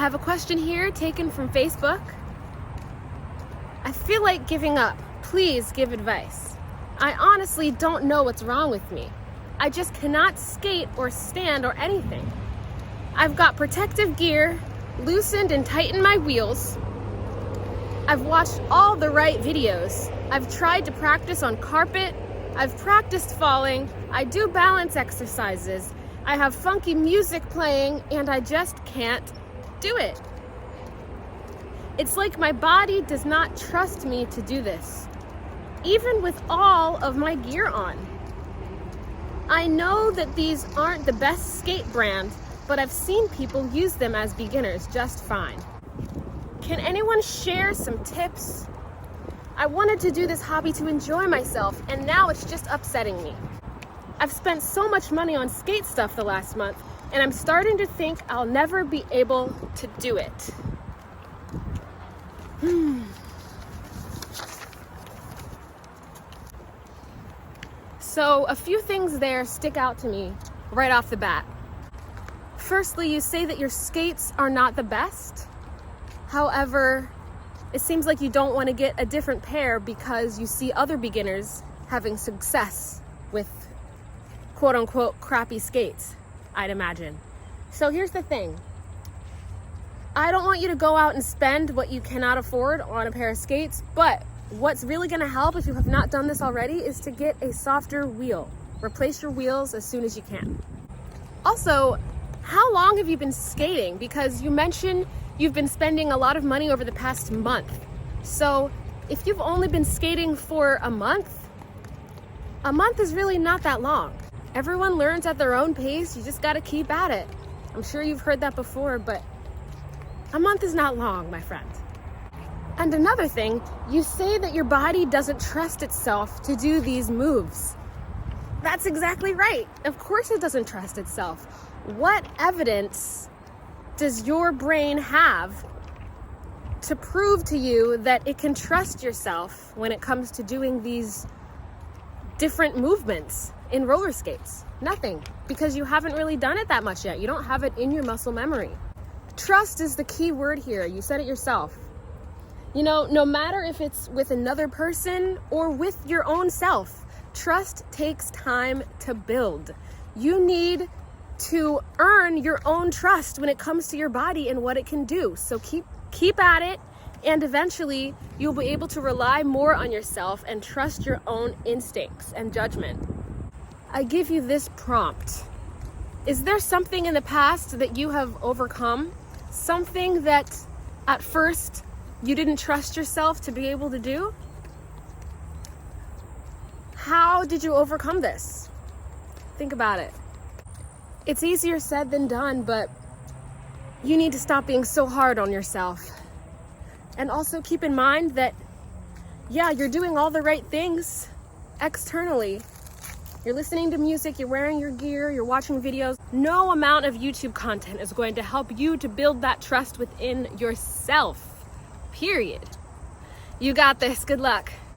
have a question here taken from Facebook. I feel like giving up. Please give advice. I honestly don't know what's wrong with me. I just cannot skate or stand or anything. I've got protective gear, loosened and tightened my wheels. I've watched all the right videos. I've tried to practice on carpet. I've practiced falling. I do balance exercises. I have funky music playing and I just can't do it. It's like my body does not trust me to do this, even with all of my gear on. I know that these aren't the best skate brand, but I've seen people use them as beginners just fine. Can anyone share some tips? I wanted to do this hobby to enjoy myself, and now it's just upsetting me. I've spent so much money on skate stuff the last month, and I'm starting to think I'll never be able to do it. So a few things there stick out to me right off the bat. Firstly, you say that your skates are not the best. However, it seems like you don't want to get a different pair because you see other beginners having success with quote unquote crappy skates, I'd imagine. So here's the thing. I don't want you to go out and spend what you cannot afford on a pair of skates, but what's really going to help if you have not done this already is to get a softer wheel. Replace your wheels as soon as you can. Also, how long have you been skating? Because you mentioned you've been spending a lot of money over the past month. So if you've only been skating for a month is really not that long. Everyone learns at their own pace. You just got to keep at it. I'm sure you've heard that before, but a month is not long, my friend. And another thing, you say that your body doesn't trust itself to do these moves. That's exactly right. Of course it doesn't trust itself. What evidence does your brain have to prove to you that it can trust yourself when it comes to doing these different movements in roller skates? Nothing, because you haven't really done it that much yet. You don't have it in your muscle memory. Trust is the key word here. You said it yourself. You know, no matter if it's with another person or with your own self, trust takes time to build. You need to earn your own trust when it comes to your body and what it can do. So keep at it, and eventually you'll be able to rely more on yourself and trust your own instincts and judgment. I give you this prompt. Is there something in the past that you have overcome? Something that at first you didn't trust yourself to be able to do? How did you overcome this? Think about it. It's easier said than done, but you need to stop being so hard on yourself. And also keep in mind that, yeah, you're doing all the right things externally. You're listening to music, you're wearing your gear, you're watching videos. No amount of YouTube content is going to help you to build that trust within yourself. Period. You got this. Good luck.